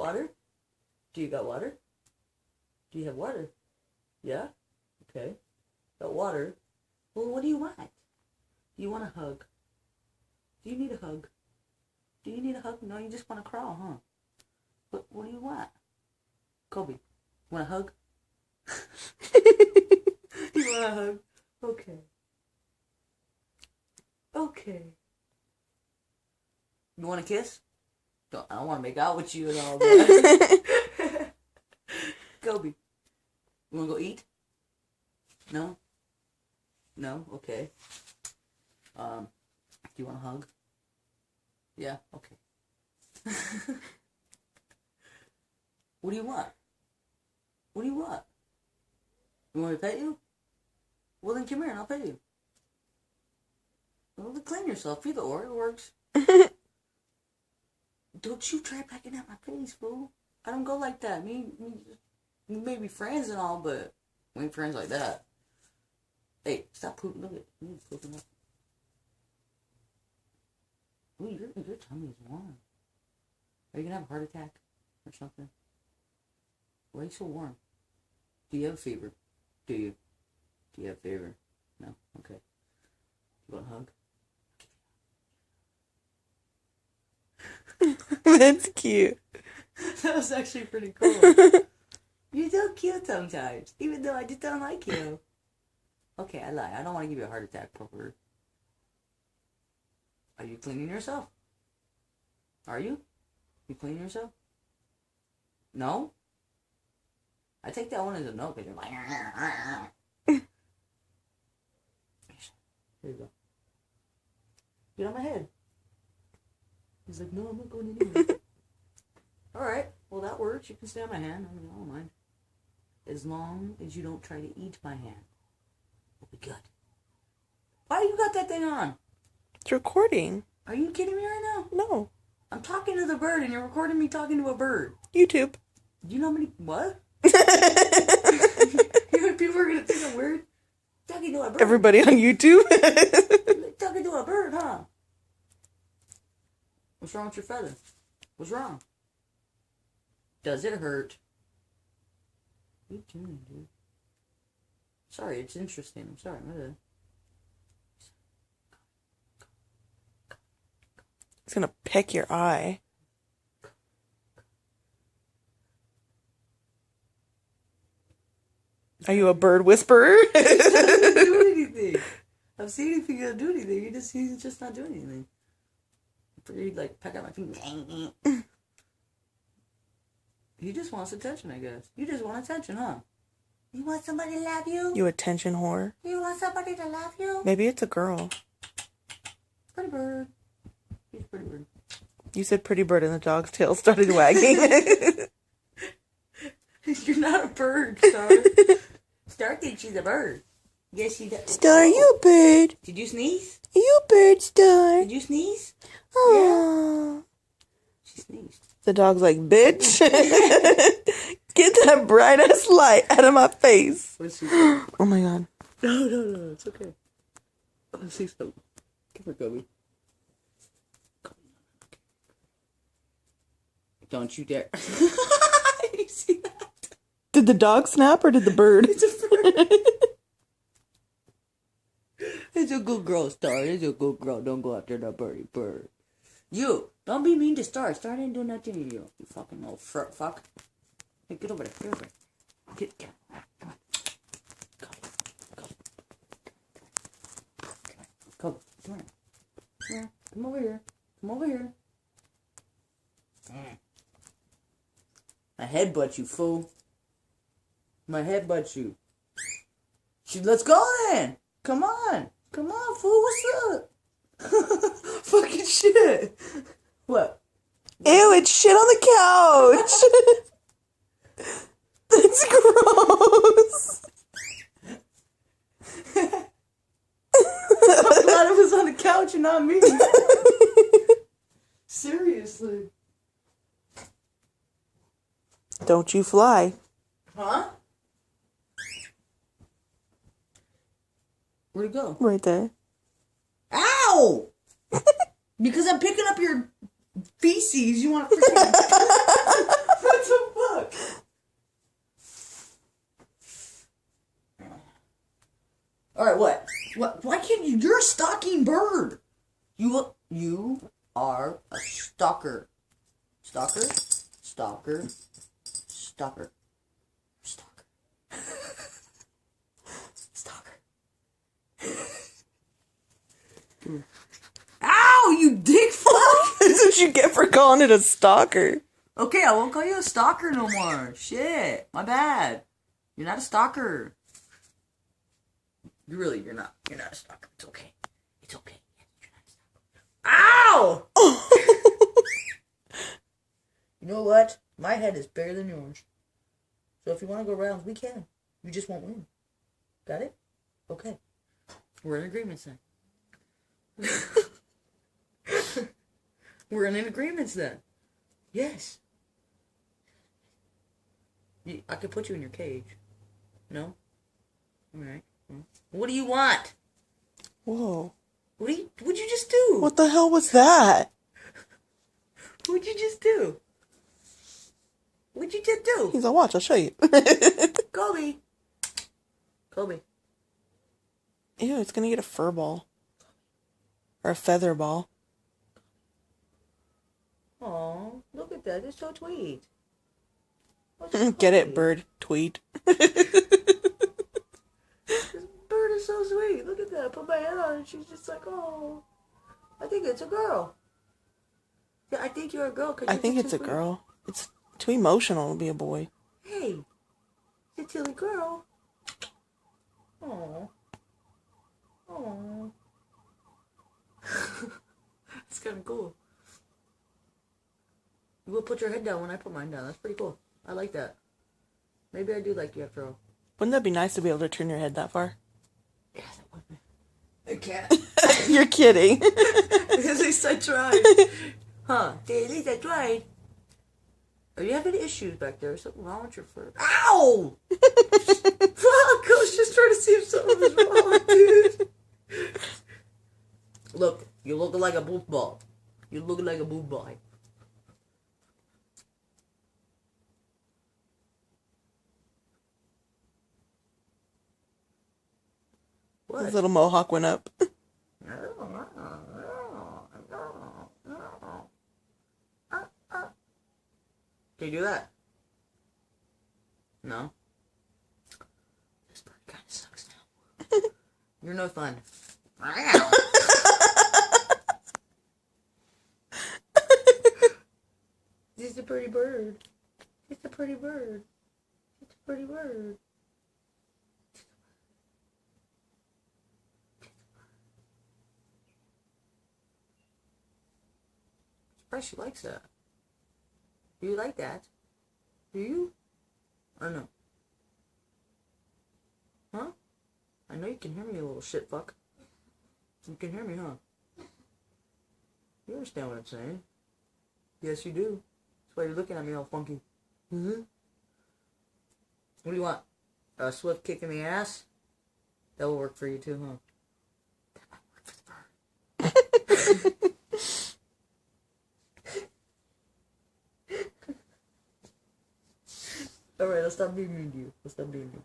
Water? Do you got water? Do you have water? Yeah? Okay. Got water. Well, what do you want? Do you want a hug? Do you need a hug? Do you need a hug? No, you just want to crawl, huh? What do you want? Kobe, want a hug? You want a hug? Okay. Okay. You want a kiss? I don't want to make out with you and all that. Kobe, you want to go eat? No? No? Okay. Do you want a hug? Yeah? Okay. What do you want? What do you want? You want me to pet you? Well, then come here and I'll pet you. Well, then clean yourself. Either or, it works. Don't you try pecking at my face, fool. I don't go like that. We may be friends and all, but we ain't friends like that. Hey, stop pooping. Look at you pooping up. Ooh, your tummy is warm. Are you gonna have a heart attack or something? Why are you so warm? Do you have a fever? Do you? Do you have a fever? No? Okay. You want a hug? That's cute. That was actually pretty cool. You're so cute sometimes, even though I just don't like you. Okay, I lie. I don't want to give you a heart attack, proper. Are you cleaning yourself? Are you? You cleaning yourself? No? I take that one as a no because you're like... Here you go. Get on my head. He's like, no, I'm not going anywhere. Alright, well that works. You can stay on my hand. I don't mind. As long as you don't try to eat my hand. We'll be good. Why you got that thing on? It's recording. Are you kidding me right now? No. I'm talking to the bird and you're recording me talking to a bird. YouTube. Do you know how many... What? You know people are going to think I'm weird? Talking to a bird. Everybody on YouTube. Talking to a bird, huh? What's wrong with your feather? What's wrong? Does it hurt? What are you doing, dude? Sorry, it's interesting. I'm sorry. My bad. It's gonna peck your eye. Are you a bird whisperer? He's not doing anything. I'm seeing if he's gonna do anything. He's just not doing anything. He'd like peck at my feet. He just wants attention, I guess. You just want attention, huh? You want somebody to love you? You attention whore. You want somebody to love you? Maybe it's a girl. Pretty bird. He's a pretty bird. You said pretty bird and the dog's tail started wagging. You're not a bird, Star. Star thinks she's a bird. Yes, she does. Star, you a bird. Did you sneeze? You a bird, Star. Did you sneeze? Aww. Yeah. She sneezed. The dog's like, bitch. Get that bright ass light out of my face. What's she doing? Oh my god. No, it's okay. Let's see something. Come here, Kobe. Don't you dare. You see that? Did the dog snap or did the bird? It's a bird. It's a good girl, Star. It's a good girl. Don't go after that birdie bird. You, don't be mean to Star. Star didn't do nothing to you. You fucking old fuck. Hey, get over there. Get over there. Get. Come on. Come here. Come over here. Come over here. My headbutt you, fool. My headbutt you. Let's go then. Come on. Come on, fool. What's up? Fucking shit. What? Ew, it's shit on the couch. That's gross. I'm glad it was on the couch and not me. Seriously. Don't you fly. Huh? Where'd it go? Right there. Ow! Because I'm picking up your feces. You want to freaking... All right, what? What? Why can't you? You're a stalking bird. You are a stalker. Stalker. Stalker. Stalker. Stalker. Stalker. Ow! You dick fuck! That's what you get for calling it a stalker. Okay, I won't call you a stalker no more. Shit, my bad. You're not a stalker. You're not. You're not a stalker. It's okay. It's okay. You're not a stalker. Ow! You know what? My head is bigger than yours. So if you want to go rounds, we can. You just won't win. Got it? Okay. We're in agreement then. We're in agreement then. Yes. I could put you in your cage. No? Alright. What do you want? Whoa. What'd you just do? What the hell was that? What'd you just do? What'd you just do? He's like, watch, I'll show you. Kobe. Ew, it's gonna get a fur ball. Or a feather ball. Aw, look at that. It's so sweet. Get it, bird. Tweet. This bird is so sweet. Look at that. I put my head on it. She's just like, oh. I think it's a girl. Yeah, I think you're a girl. I think it's a girl. It's too emotional to be a boy. Hey, it's a silly girl. Aw. Aw. It's kind of cool. You will put your head down when I put mine down. That's pretty cool. I like that. Maybe I do like you after all. Wouldn't that be nice to be able to turn your head that far? Yeah, that would be. I can't. You're kidding. At least I tried. Huh? At least I tried. Are you having issues back there? Something wrong with your fur? Ow! Fuck! I was just trying to see if something was wrong, dude. Look, you look like a booth ball. You look like a booth boy. What? His little mohawk went up. Can you do that? No? This bird kind of sucks now. You're no fun. It's a pretty bird. It's a pretty bird. It's a pretty bird. Surprised she likes that. Do you like that? Do you? Or no? Huh? I know you can hear me, you little shit fuck. You can hear me, huh? You understand what I'm saying? Yes, you do. That's why you're looking at me all funky. Mm-hmm. What do you want? A swift kick in the ass? That will work for you too, huh? That might work for the bird. Alright, I'll stop being mean to you. I'll stop being mean.